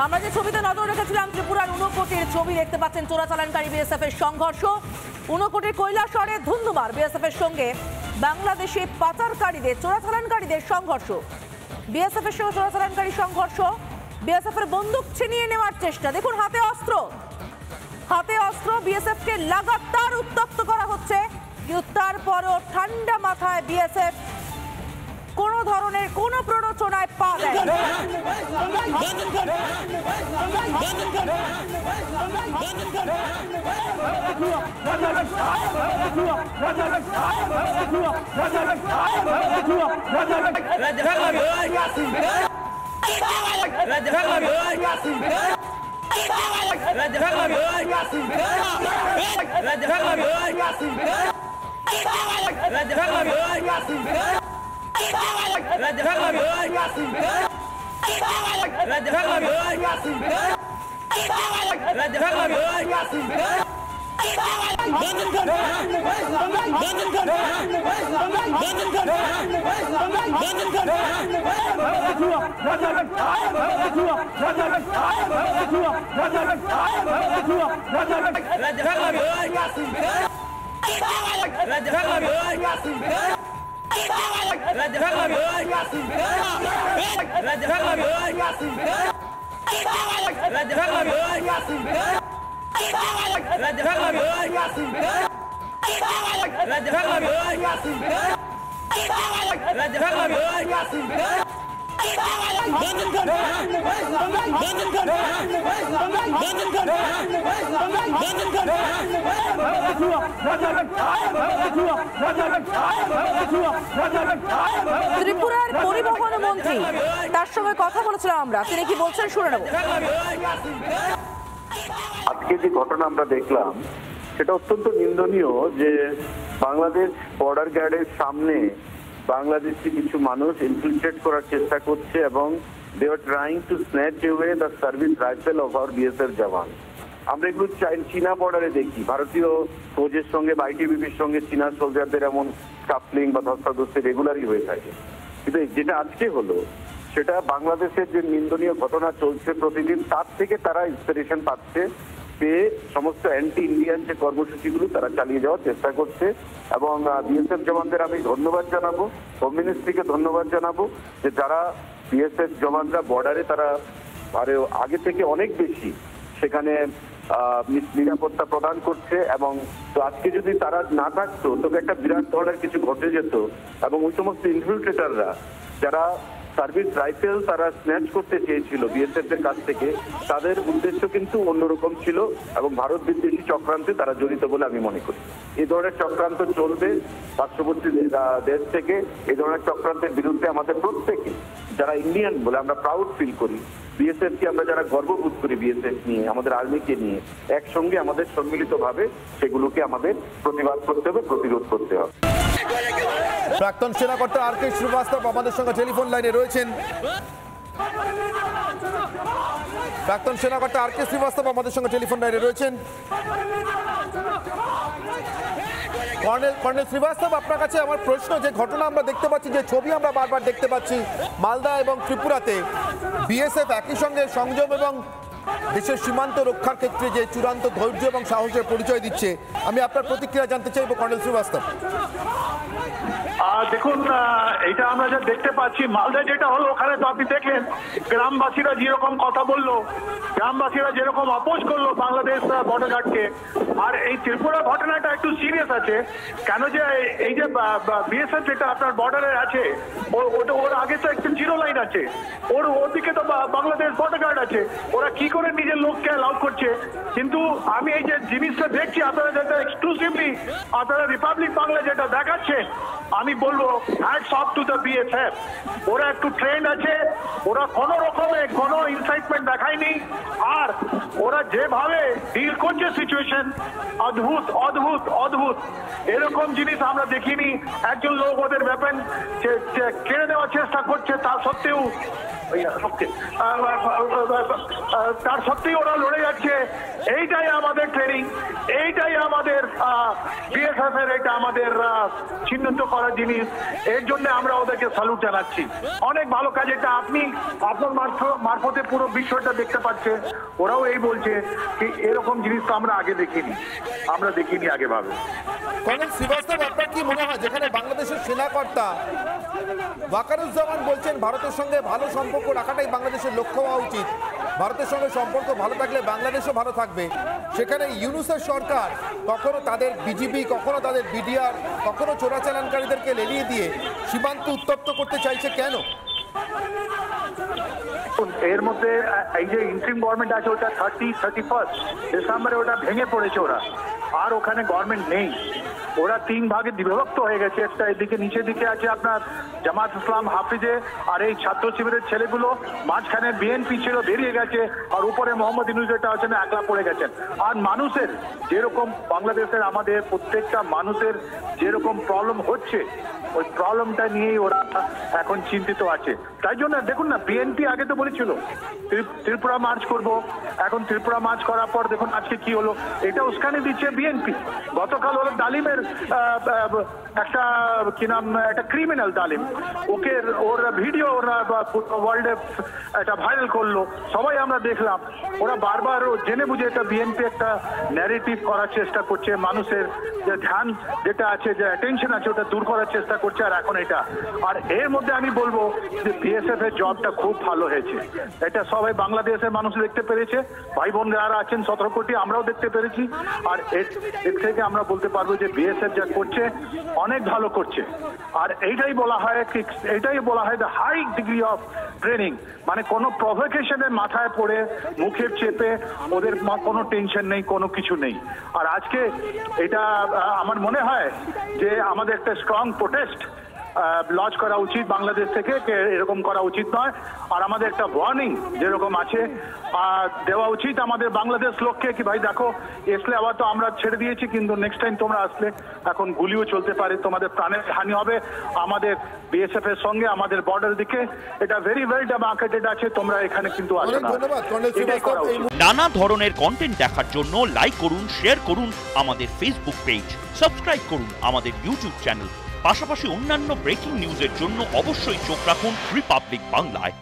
আমরা যে ছবিতে নজর রেখেছিলাম ত্রিপুরার ঊনকোটির ছবি দেখতে পাচ্ছেন চোরাচালানকারী বিএসএফ এর সংঘর্ষ। ঊনকোটির কৈলাসহরে ধুন্ধুমার বিএসএফ এর সঙ্গে বাংলাদেশি পাচারকারীদের চোরাচালানকারীদের সংঘর্ষ। বিএসএফ এর সঙ্গে চোরাচালানকারী সংঘর্ষ, বিএসএফ এর বন্দুক ছিনিয়ে নেওয়ার চেষ্টা। দেখুন হাতে অস্ত্র বিএসএফ কে লাগাতার উত্তপ্ত করা হচ্ছে, কিন্তু তারপরও ঠান্ডা মাথায় বিএসএফ কোন ধরনের কোন প্ররোচনায় পা দেয়। ত্রিপুরার পরিবহন মন্ত্রী, তার সঙ্গে কথা বলেছিলাম আমরা, তিনি কি বলছেন শুনে নেব। আজকে যে ঘটনা আমরা দেখলাম সেটা অত্যন্ত নিন্দনীয় যে বাংলাদেশ বর্ডার গার্ডের সামনে বাংলাদেশি কিছু মানুষ ইনফিলট্রেট করার চেষ্টা করছে এবং they are trying to snatch away the service rifle of our BSF jawan. আমরা এগুলো চীনা বর্ডারে দেখি, ভারতীয় ফৌজের সঙ্গে বা আইটিবিপির সঙ্গে চীনা সোলজারদের এমন কাপলিং বা ধস্তাধস্তি রেগুলারই হয়ে থাকে, কিন্তু যেটা আজকে হলো সেটা বাংলাদেশের যে নিন্দনীয় ঘটনা চলছে প্রতিদিন, তার থেকে তারা ইন্সপিরেশন পাচ্ছে, পেয়ে সমস্ত অ্যান্টি ইন্ডিয়ান যে কর্মসূচিগুলো তারা চালিয়ে যাওয়ার চেষ্টা করছে। এবং বিএসএফ জওয়ানদের আমি ধন্যবাদ জানাবো, হোম মিনিস্ট্রিকে ধন্যবাদ জানাবো যে যারা বিএসএফ জওয়ানরা বর্ডারে তারা আরে আগে থেকে অনেক বেশি সেখানে নিরাপত্তা প্রদান করছে। এবং তো আজকে যদি তারা না থাকতো তবে একটা বিরাট ধরনের কিছু ঘটে যেত এবং ওই সমস্ত ইনফিলট্রেটররা যারা সার্ভিস রাইফেল তারা স্ন্যাচ করতে চেয়েছিল বিএসএফ এর কাছ থেকে, তাদের উদ্দেশ্য কিন্তু অন্যরকম ছিল এবং ভারত বিদ্বেষী চক্রান্তে তারা জড়িত বলে আমি মনে করি। এই ধরনের চক্রান্ত চলবে পার্শ্ববর্তী দেশ থেকে। এই ধরনের চক্রান্তের বিরুদ্ধে আমাদের প্রত্যেকে যারা ইন্ডিয়ান বলে আমরা প্রাউড ফিল করি, বিএসএফ কে আমরা যারা গর্ববোধ করি বিএসএফ নিয়ে, আমাদের আর্মিকে নিয়ে, একসঙ্গে আমাদের সম্মিলিতভাবে সেগুলোকে আমাদের প্রতিবাদ করতে হবে, প্রতিরোধ করতে হবে। প্রাক্তন সেনাকর্তা আর কে শ্রীবাস্তব আমাদের সঙ্গে টেলিফোন লাইনে রয়েছেন। প্রাক্তন সেনাকর্তা আর কে শ্রীবাস্তব আমাদের সঙ্গে টেলিফোন লাইনে রয়েছেন। কর্নেল শ্রীবাস্তব, আপনার কাছে আমার প্রশ্ন, যে ঘটনা আমরা দেখতে পাচ্ছি, যে ছবি আমরা বারবার দেখতে পাচ্ছি মালদা এবং ত্রিপুরাতে, বিএসএফ একই সঙ্গে সংযম এবং দেশের সীমান্ত রক্ষার ক্ষেত্রে যে চূড়ান্ত ধৈর্য এবং সাহসের পরিচয় দিচ্ছে, আমি আপনার প্রতিক্রিয়া জানতে চাইব কর্নেল শ্রীবাস্তব। দেখুন, এটা আমরা যা দেখতে পাচ্ছি মালদা যেটা হলো, ওখানে তো আপনি দেখলেন গ্রামবাসীরা যেরকম কথা বললো, গ্রামবাসীরা যেরকম আপোষ করলো বাংলাদেশ বর্ডার গার্ডকে। আর এই ত্রিপুরা ঘটনাটা একটু সিরিয়াস আছে, কেন যে এই যে বিএসএফ যেটা আপনার বর্ডারে আছে, ওর আগে তো একটা জিরো লাইন আছে, ওর দিকে তো বাংলাদেশ বর্ডার গার্ড আছে, ওরা কি করে নিজের লোককে অ্যালাউ করছে। কিন্তু আমি এই যে জিনিসটা দেখছি, আপনারা যেটা এক্সক্লুসিভলি আপনারা রিপাবলিক বাংলা যেটা দেখাচ্ছেন, আমি বলবো hats off to the BSF. ওরা একটু ট্রেন্ড আছে, ওরা কোনো রকমে কোনো ইনসাইটমেন্ট দেখায়নি। আর ওরা যেভাবে ডিল করছে সিচুয়েশন, অদ্ভুত অদ্ভুত অদ্ভুত, এরকম জিনিস আমরা দেখিনি। একজন লোক ওদের ব্যাপার কেড়ে নেওয়ার চেষ্টা করছে, তা সত্ত্বেও ওই লোককে তার সত্যি ওরা লড়ে যাচ্ছে। এইটাই আমাদের ট্রেনিং, এইটাই আমাদের বিএসএফ এর, এটা আমাদের চিহ্নিত করার জিনিস। এর জন্য আমরা ওদেরকে স্যালুট জানাচ্ছি। অনেক ভালো কাজ, এটা আপনি আপনার মারফতে পুরো বিষয়টা দেখতে পাচ্ছে। ওরাও এই বলছে যে এরকম জিনিস তো আমরা আগে দেখিনি, আমরা দেখিনি আগে ভাবে। কর্নেল শ্রীবাস্তব, আপনার কি মনে হয় যেখানে বাংলাদেশের সেনাকর্তা ওয়াকারুজ্জামান বলছেন ভারতের সঙ্গে ভালো সম্পর্ক রাখাটাই বাংলাদেশের লক্ষ্য হওয়া উচিত, ভারতের সঙ্গে সম্পর্ক ভালো থাকলে বাংলাদেশও ভালো থাকবে, সেখানে ইউনূসের সরকার কখনো তাদের বিজিবি, কখনো তাদের বিডিআর, কখনো চোরাচালানকারীদেরকে লেলিয়ে দিয়ে সীমান্ত উত্তপ্ত করতে চাইছে কেন? এর মধ্যে এই যে ইন্টারিম গভর্নমেন্ট আছে ওটা 31 ডিসেম্বরে ওটা ভেঙে পড়েছে ওরা, আর ওখানে গভর্নমেন্ট নেই। ওরা 3 ভাগে বিভক্ত হয়ে গেছে। একটা এদিকে নিচের দিকে আছে আপনার জামাত ইসলাম, হাফিজে, আর এই ছাত্র শিবিরের ছেলেগুলো, মাঝখানে বিএনপি ছিল বেরিয়ে গেছে, আর উপরে মোহাম্মদ ইউনূস যেটা আছে না একলা পড়ে গেছেন। আর মানুষের যেরকম বাংলাদেশের আমাদের প্রত্যেকটা মানুষের যেরকম প্রবলেম হচ্ছে, ওই প্রবলেমটা নিয়েই ওরা এখন চিন্তিত আছে। তাই জন্য দেখুন না, বিএনপি আগে তো বলেছিল ত্রিপুরা মার্চ করব, এখন ত্রিপুরা মার্চ করার পর দেখুন আজকে কি হলো, এটা উস্কানি দিচ্ছে বিএনপি। গতকাল হলো তালিমের একটা কি নাম, একটা ক্রিমিনাল তালিম, ওকে ওর ভিডিও ওরা ওয়ার্ল্ডে এটা ভাইরাল করলো, সবাই আমরা দেখলাম। ওরা বারবার জেনে বুঝে এটা বিএনপি একটা ন্যারেটিভ করার চেষ্টা করছে, মানুষের যে ধ্যান যেটা আছে, যে অ্যাটেনশন আছে ওটা দূর করার চেষ্টা করছে। আর এখন এটা, আর এর মধ্যে আমি বলবো যে বিএসএফ এর জবটা খুব ভালো হয়েছে, এটা সবাই বাংলাদেশের মানুষ দেখতে পেরেছে, ভাই বোন যারা আছেন 17 কোটি, আমরাও দেখতে পেরেছি। আর এর থেকে আমরা বলতে পারবো যে বিএসএফ যা করছে অনেক ভালো করছে। আর এইটাই বলা হয় the high degree of training, মানে কোনো প্রভোকেশনের মাথায় পড়ে মুখে চেপে ওদের কোনো টেনশন নেই, কোনো কিছু নেই। আর আজকে এটা আমার মনে হয় যে আমাদের একটা স্ট্রং প্রোটেস্ট লঞ্চ করা উচিত বাংলাদেশ থেকে, এরকম করা উচিত নয়। আর আমাদের একটা ওয়ার্নিং যেরকম আছে দেওয়া উচিত আমাদের বাংলাদেশ লোককে, কি ভাই দেখো এসলে আবার তো আমরা ছেড়ে দিয়েছি, কিন্তু নেক্সট টাইম তোমরা আসলে এখন গুলিও চলতে পারে, তোমাদের প্রাণের হানি হবে। আমাদের বিএসএফ এর সঙ্গে আমাদের বর্ডার দিকে এটা ভেরি ওয়েল মার্কেটেড আছে, তোমরা এখানে কিন্তু আসো না। নানা ধরনের কন্টেন্ট দেখার জন্য লাইক করুন, শেয়ার করুন আমাদের ফেসবুক পেজ, সাবস্ক্রাইব করুন আমাদের ইউটিউব চ্যানেল। পাশাপাশি অন্যান্য ব্রেকিং নিউজের জন্য অবশ্যই চোখ রাখুন রিপাবলিক বাংলায়।